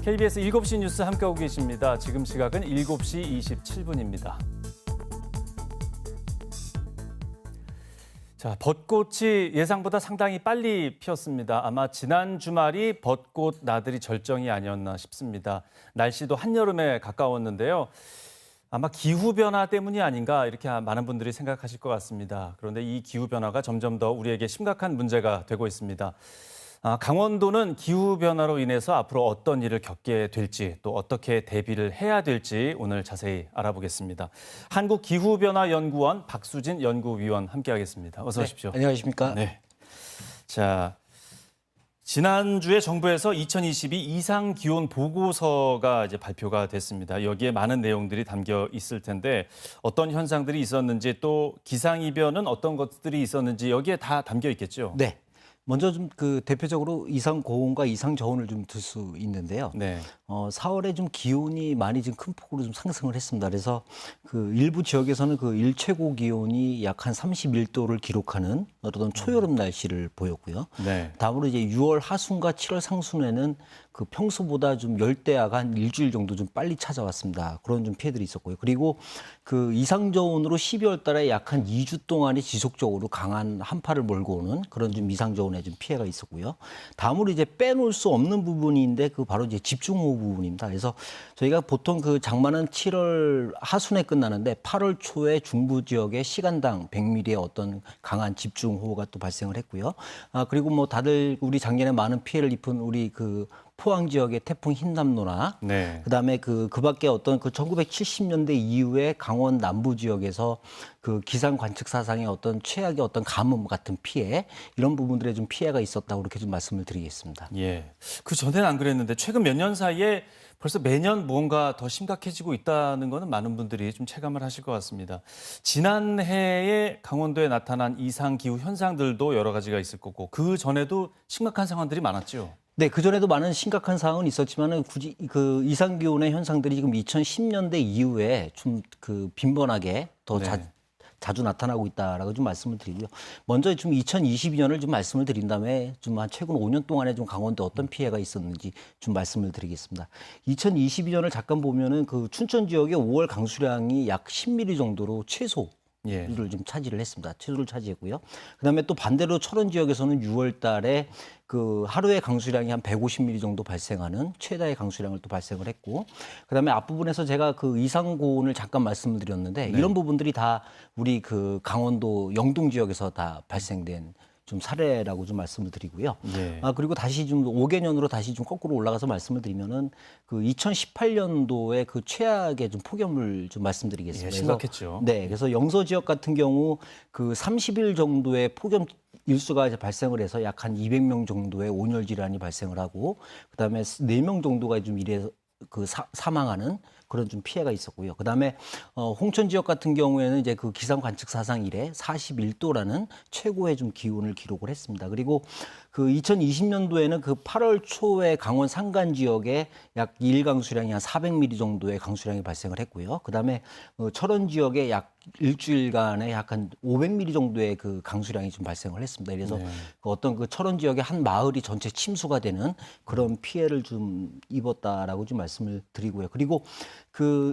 KBS 7시 뉴스 함께하고 계십니다. 지금 시각은 7시 27분입니다. 자, 벚꽃이 예상보다 상당히 빨리 피었습니다. 아마 지난 주말이 벚꽃 나들이 절정이 아니었나 싶습니다. 날씨도 한여름에 가까웠는데요. 아마 기후변화 때문이 아닌가 이렇게 많은 분들이 생각하실 것 같습니다. 그런데 이 기후변화가 점점 더 우리에게 심각한 문제가 되고 있습니다. 강원도는 기후변화로 인해서 앞으로 어떤 일을 겪게 될지 또 어떻게 대비를 해야 될지 오늘 자세히 알아보겠습니다. 한국기후변화연구원 박수진 연구위원 함께하겠습니다. 어서 오십시오. 네, 안녕하십니까? 네. 자, 지난주에 정부에서 2022 이상기온 보고서가 이제 발표가 됐습니다. 여기에 많은 내용들이 담겨 있을 텐데 어떤 현상들이 있었는지 또 기상이변은 어떤 것들이 있었는지 여기에 다 담겨 있겠죠? 네. 먼저 좀 대표적으로 이상 고온과 이상 저온을 좀 들 수 있는데요. 네. 4월에 좀 기온이 많이 좀 큰 폭으로 좀 상승을 했습니다. 그래서 일부 지역에서는 일최고 기온이 약 한 31도를 기록하는 어떤 초여름 날씨를 보였고요. 네. 다음으로 이제 6월 하순과 7월 상순에는 평소보다 좀 열대야가 한 일주일 정도 좀 빨리 찾아왔습니다. 그런 좀 피해들이 있었고요. 그리고 이상 저온으로 12월 달에 약 한 2주 동안에 지속적으로 강한 한파를 몰고 오는 그런 좀 이상 저온의 좀 피해가 있었고요. 다음으로 이제 빼놓을 수 없는 부분인데 바로 이제 집중호우 부분입니다. 그래서 저희가 보통 장마는 7월 하순에 끝나는데 8월 초에 중부 지역에 시간당 100mm의 어떤 강한 집중호우가 또 발생을 했고요. 그리고 다들 우리 작년에 많은 피해를 입은 우리 포항 지역의 태풍 흰남노나 네. 그다음에 그밖에 어떤 1970년대 이후에 강원 남부 지역에서 기상 관측 사상의 어떤 최악의 어떤 가뭄 같은 피해 이런 부분들에 좀 피해가 있었다고 그렇게 좀 말씀을 드리겠습니다. 예. 그 전에는 안 그랬는데 최근 몇 년 사이에 벌써 매년 무언가 더 심각해지고 있다는 거는 많은 분들이 좀 체감을 하실 것 같습니다. 지난해에 강원도에 나타난 이상 기후 현상들도 여러 가지가 있을 거고 그 전에도 심각한 상황들이 많았죠. 네, 그전에도 많은 심각한 상황은 있었지만은 굳이 이상 기온의 현상들이 지금 2010년대 이후에 좀 빈번하게 더 네. 자주 나타나고 있다라고 좀 말씀을 드리고요. 먼저 좀 2022년을 좀 말씀을 드린 다음에 좀 최근 5년 동안에 좀 강원도 어떤 피해가 있었는지 좀 말씀을 드리겠습니다. 2022년을 잠깐 보면은 춘천 지역의 5월 강수량이 약 10mm 정도로 최소 예. 를 좀 차지를 했습니다. 최소를 차지했고요. 그다음에 또 반대로 철원 지역에서는 6월 달에 하루의 강수량이 한 150mm 정도 발생하는 최다의 강수량을 또 발생을 했고, 그다음에 앞부분에서 제가 이상 고온을 잠깐 말씀을 드렸는데 네. 이런 부분들이 다 우리 강원도 영동 지역에서 다 발생된 좀 사례라고 좀 말씀을 드리고요. 예. 그리고 다시 좀 5개년으로 다시 좀 거꾸로 올라가서 말씀을 드리면은 2018년도에 최악의 좀 폭염을 좀 말씀드리겠습니다. 예, 심각했죠. 네, 그래서 영서 지역 같은 경우 30일 정도의 폭염 일수가 이제 발생을 해서 약 한 200명 정도의 온열 질환이 발생을 하고, 그다음에 4명 정도가 좀 이래 사망하는 그런 좀 피해가 있었고요. 그다음에 홍천 지역 같은 경우에는 이제 기상 관측 사상 이래 41도라는 최고의 좀 기온을 기록을 했습니다. 그리고 2020년도에는 8월 초에 강원 산간 지역에 약 일강수량이 한 400mm 정도의 강수량이 발생을 했고요. 그다음에 철원 지역에 약 일주일간에 약 한 500mm 정도의 강수량이 좀 발생을 했습니다. 그래서 네. 어떤 철원 지역의 한 마을이 전체 침수가 되는 그런 피해를 좀 입었다라고 좀 말씀을 드리고요. 그리고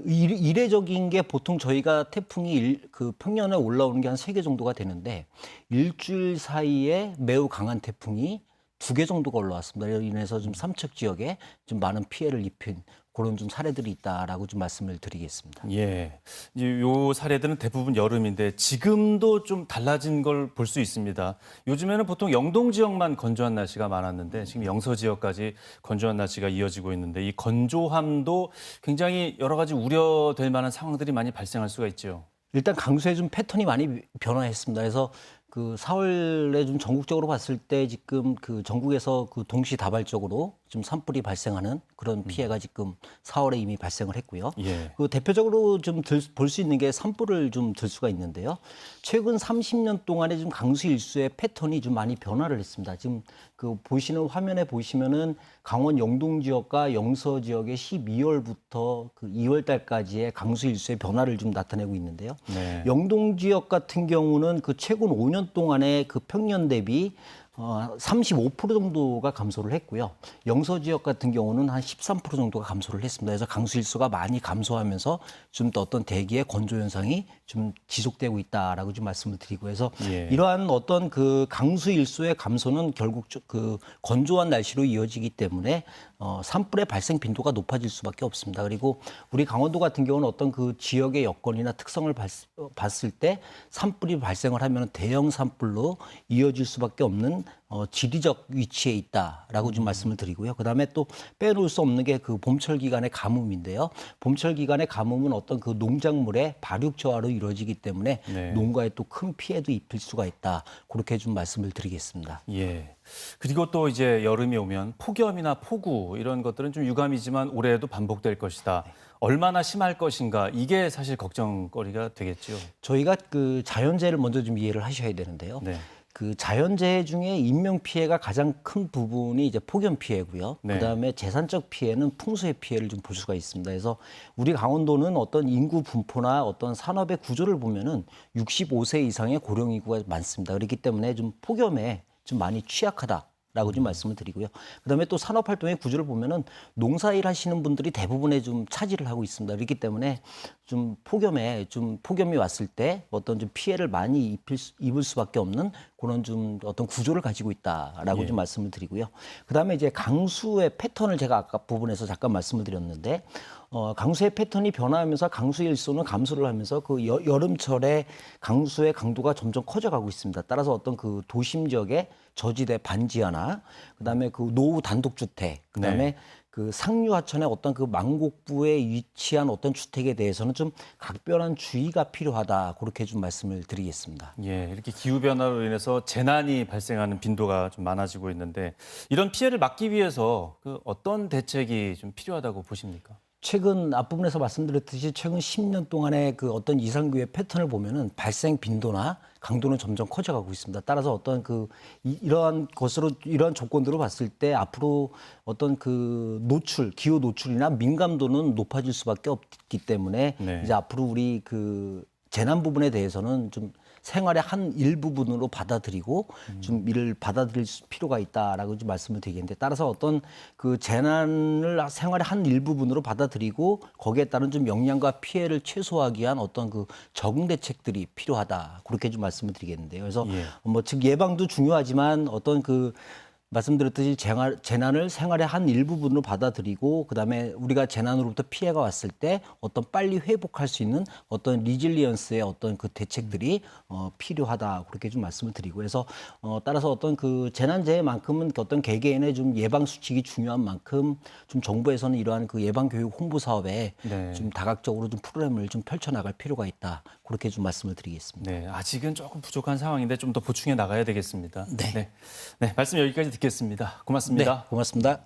이례적인 게 보통 저희가 태풍이 평년에 올라오는 게 한 3개 정도가 되는데 일주일 사이에 매우 강한 태풍이 2개 정도가 올라왔습니다. 이로 인해서 좀 삼척 지역에 좀 많은 피해를 입힌 그런 좀 사례들이 있다라고 좀 말씀을 드리겠습니다. 예. 이제 요 사례들은 대부분 여름인데 지금도 좀 달라진 걸 볼 수 있습니다. 요즘에는 보통 영동 지역만 건조한 날씨가 많았는데 지금 영서 지역까지 건조한 날씨가 이어지고 있는데 이 건조함도 굉장히 여러 가지 우려될 만한 상황들이 많이 발생할 수가 있죠. 일단 강수의 좀 패턴이 많이 변화했습니다. 그래서 4월에 좀 전국적으로 봤을 때 지금 전국에서 동시다발적으로 좀 산불이 발생하는 그런 피해가 지금 4월에 이미 발생을 했고요. 예. 대표적으로 좀 볼 수 있는 게 산불을 좀 들 수가 있는데요. 최근 30년 동안에 좀 강수 일수의 패턴이 좀 많이 변화를 했습니다. 지금 보시는 화면에 보시면은 강원 영동 지역과 영서 지역의 12월부터 2월 달까지의 강수 일수의 변화를 좀 나타내고 있는데요. 네. 영동 지역 같은 경우는 최근 5년 동안의 평년 대비 35% 정도가 감소를 했고요. 영서 지역 같은 경우는 한 13% 정도가 감소를 했습니다. 그래서 강수 일수가 많이 감소하면서 좀 더 어떤 대기의 건조 현상이 좀 지속되고 있다라고 좀 말씀을 드리고 해서 예. 이러한 어떤 그 강수 일수의 감소는 결국 그 건조한 날씨로 이어지기 때문에 산불의 발생 빈도가 높아질 수밖에 없습니다. 그리고 우리 강원도 같은 경우는 어떤 그 지역의 여건이나 특성을 봤을 때 산불이 발생을 하면 대형 산불로 이어질 수밖에 없는 지리적 위치에 있다라고 좀 말씀을 드리고요. 그다음에 또 빼놓을 수 없는 게 그 봄철 기간의 가뭄인데요. 봄철 기간의 가뭄은 어떤 그 농작물의 발육 저하로 이루어지기 때문에 네. 농가에 또 큰 피해도 입힐 수가 있다. 그렇게 좀 말씀을 드리겠습니다. 예. 그리고 또 이제 여름이 오면 폭염이나 폭우 이런 것들은 좀 유감이지만 올해에도 반복될 것이다. 얼마나 심할 것인가 이게 사실 걱정거리가 되겠죠. 저희가 그 자연재해를 먼저 좀 이해를 하셔야 되는데요. 네. 그 자연재해 중에 인명 피해가 가장 큰 부분이 이제 폭염 피해고요. 네. 그다음에 재산적 피해는 풍수의 피해를 좀 볼 수가 있습니다. 그래서 우리 강원도는 어떤 인구 분포나 어떤 산업의 구조를 보면은 65세 이상의 고령 인구가 많습니다. 그렇기 때문에 좀 폭염에 좀 많이 취약하다. 라고 좀 말씀을 드리고요. 그다음에 또 산업 활동의 구조를 보면은 농사일 하시는 분들이 대부분의 좀 차지를 하고 있습니다. 그렇기 때문에 좀 폭염이 왔을 때 어떤 좀 피해를 많이 입을 수밖에 없는 그런 좀 어떤 구조를 가지고 있다라고 예. 좀 말씀을 드리고요. 그다음에 이제 강수의 패턴을 제가 아까 부분에서 잠깐 말씀을 드렸는데 강수의 패턴이 변화하면서 강수 일소는 감소를 하면서 그 여름철에 강수의 강도가 점점 커져가고 있습니다. 따라서 어떤 그 도심 지역의 저지대 반지하나 그다음에 그 노후 단독주택 그다음에 네. 그 상류하천의 어떤 그 망곡부에 위치한 어떤 주택에 대해서는 좀 각별한 주의가 필요하다 그렇게 좀 말씀을 드리겠습니다. 예, 이렇게 기후 변화로 인해서 재난이 발생하는 빈도가 좀 많아지고 있는데 이런 피해를 막기 위해서 그 어떤 대책이 좀 필요하다고 보십니까? 최근 앞부분에서 말씀드렸듯이 최근 10년 동안의 그 어떤 이상기후의 패턴을 보면은 발생 빈도나 강도는 점점 커져가고 있습니다. 따라서 어떤 그 이러한 조건들을 봤을 때 앞으로 어떤 그 기후 노출이나 민감도는 높아질 수밖에 없기 때문에 네. 이제 앞으로 우리 그 재난 부분에 대해서는 좀 생활의 한 일부분으로 받아들이고 좀 이를 받아들일 필요가 있다라고 좀 말씀을 드리겠는데 따라서 어떤 그 재난을 생활의 한 일부분으로 받아들이고 거기에 따른 좀 영향과 피해를 최소화하기 위한 어떤 그 적응 대책들이 필요하다 그렇게 좀 말씀을 드리겠는데요. 그래서 예. 즉 예방도 중요하지만 어떤 그 말씀드렸듯이 재난을 생활의 한 일부분으로 받아들이고 그다음에 우리가 재난으로부터 피해가 왔을 때 어떤 빨리 회복할 수 있는 어떤 리질리언스의 어떤 그 대책들이 필요하다 그렇게 좀 말씀을 드리고 그래서 따라서 어떤 그 재난재해만큼은 어떤 개개인의 좀 예방 수칙이 중요한 만큼 좀 정부에서는 이러한 그 예방 교육 홍보 사업에 네. 좀 다각적으로 좀 프로그램을 좀 펼쳐나갈 필요가 있다 그렇게 좀 말씀을 드리겠습니다. 네, 아직은 조금 부족한 상황인데 좀 더 보충해 나가야 되겠습니다. 네. 네, 말씀 여기까지 듣겠습니다. 고맙습니다. 네, 고맙습니다.